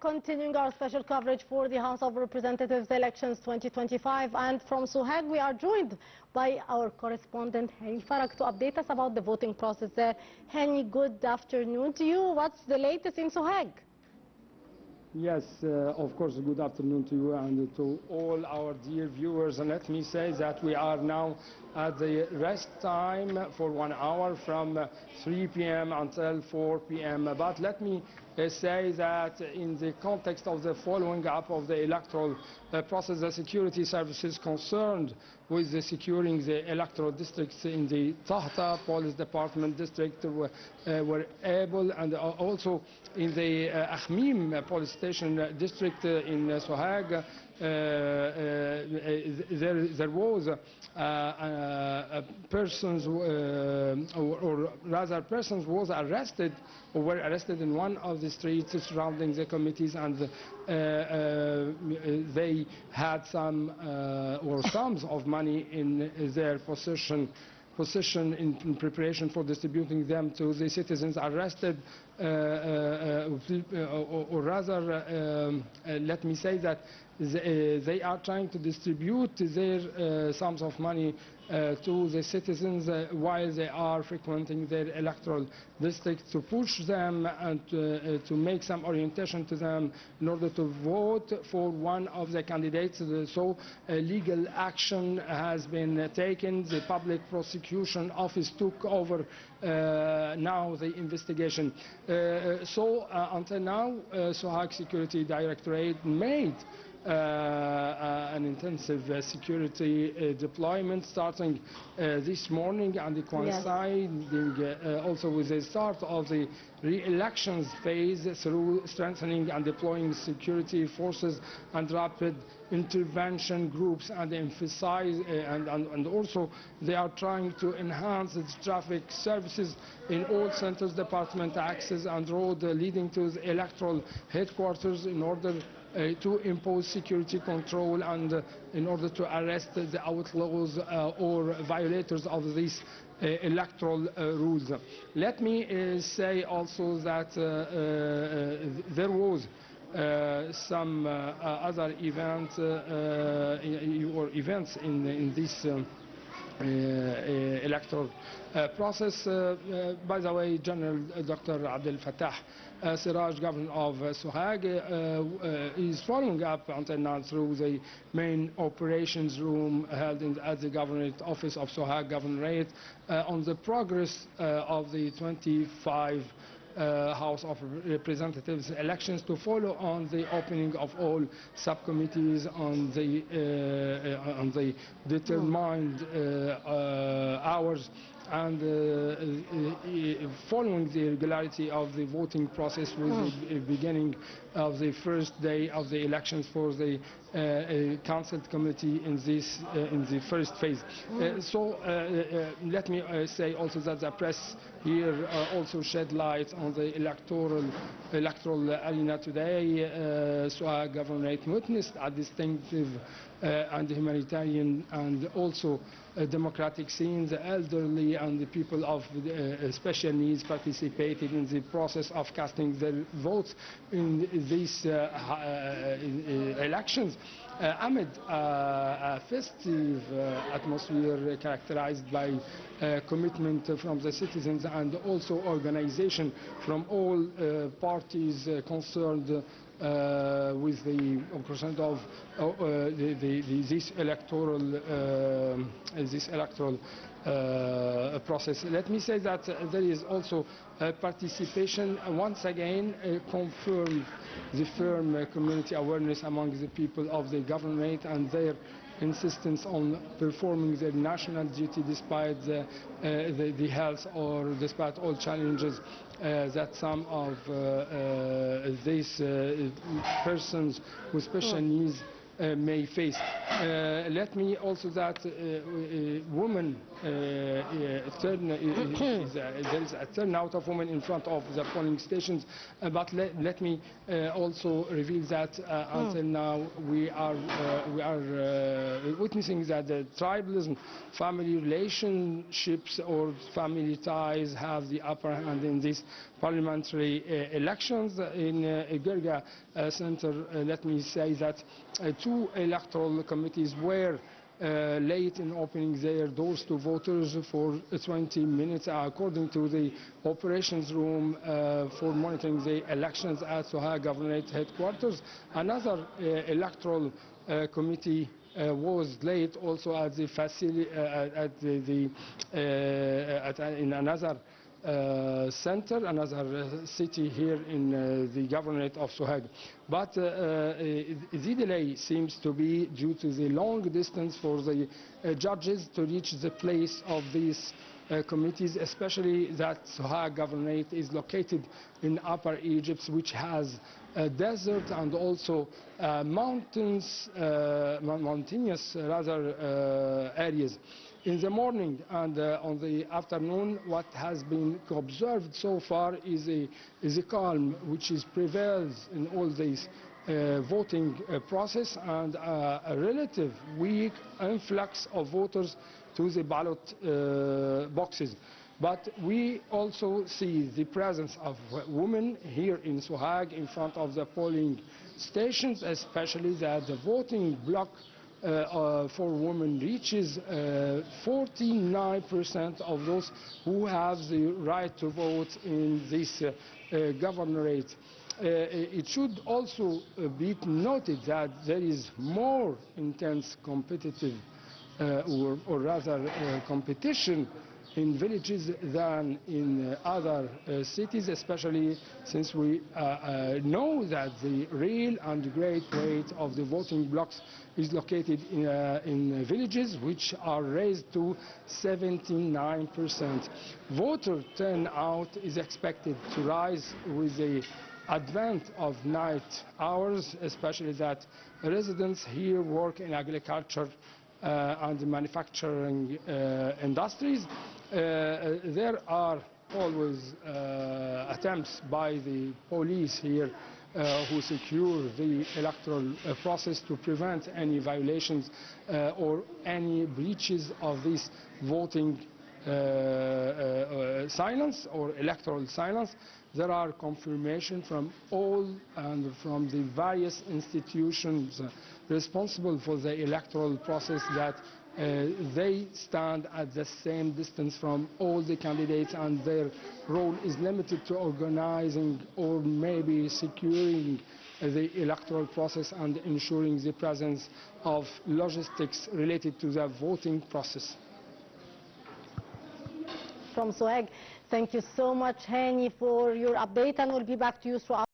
continuing our special coverage for the House of Representatives elections 2025, and from Sohag we are joined by our correspondent Hany Farag to update us about the voting process there. Hany, good afternoon to you. What's the latest in Sohag? Yes, of course, good afternoon to you and to all our dear viewers. And let me say that we are now at the rest time for 1 hour from 3 p.m. until 4 p.m. But let me say that in the context of the following up of the electoral process, the security services concerned with the securing the electoral districts in the Tahta Police Department district were able, and also in the Akhmim Police Station district in Sohag, there was persons, or rather persons was arrested or were arrested in one of the streets surrounding the committees, and they had some or sums of money in their possession in preparation for distributing them to the citizens arrested, or rather, let me say that they are trying to distribute their sums of money to the citizens while they are frequenting their electoral district, to push them and to make some orientation to them in order to vote for one of the candidates. So legal action has been taken. The public prosecution office took over now the investigation. So until now, Sohag Security Directorate made an intensive security deployment starting this morning, and coinciding also with the start of the re-elections phase through strengthening and deploying security forces and rapid intervention groups, and emphasize and also they are trying to enhance the traffic services in all centers, department access and road leading to the electoral headquarters in order to impose security control and in order to arrest the outlaws or violators of these electoral rules. Let me say also that there was some other events or events in this electoral process. By the way, General Dr. Abdel Fattah Siraj, Governor of Sohag, is following up until now through the main operations room held at the Governorate Office of Sohag Governorate on the progress of the 25 House of Representatives elections, to follow on the opening of all subcommittees on the determined hours, and following the regularity of the voting process with the beginning of the first day of the elections for the Council Committee in the first phase. So let me say also that the press here also shed light on the electoral arena today. Sohag Governorate witnessed a distinctive and humanitarian and also democratic scene. The elderly and the people of special needs participated in the process of casting their votes in these elections amid a festive atmosphere characterized by commitment from the citizens and also organization from all parties concerned with the percent of this electoral process. Let me say that there is also participation, once again confirmed the firm community awareness among the people of the governorate and their insistence on performing their national duty despite the health or despite all challenges that some of these persons with special needs may face. Let me also that women there is a turnout of women in front of the polling stations, but let me also reveal that until now we are witnessing that the tribalism, family relationships or family ties have the upper hand in this parliamentary elections. In Gerga Center, let me say that 2 electoral committees were late in opening their doors to voters for 20 minutes, according to the operations room for monitoring the elections at Sohag Governorate headquarters. Another electoral committee was late also at the facility in another center, another city here in the governorate of Sohag. But the delay seems to be due to the long distance for the judges to reach the place of these committees, especially that Sohag governorate is located in Upper Egypt, which has a desert and also mountainous areas. In the morning and on the afternoon, what has been observed so far is a calm which prevails in all this voting process, and a relative weak influx of voters to the ballot boxes. But we also see the presence of women here in Sohag in front of the polling stations, especially that the voting block for women reaches 49% of those who have the right to vote in this governorate. It should also be noted that there is more intense competitive or rather competition in villages than in other cities, especially since we know that the real and great weight of the voting blocks is located in villages, which are raised to 79%. Voter turnout is expected to rise with the advent of night hours, especially that residents here work in agriculture and manufacturing industries. There are always attempts by the police here who secure the electoral process to prevent any violations or any breaches of this voting silence or electoral silence. There are confirmation from all and from the various institutions responsible for the electoral process that they stand at the same distance from all the candidates, and their role is limited to organizing or maybe securing the electoral process and ensuring the presence of logistics related to the voting process. From Sohag, thank you so much, Hany, for your update, and we'll be back to you throughout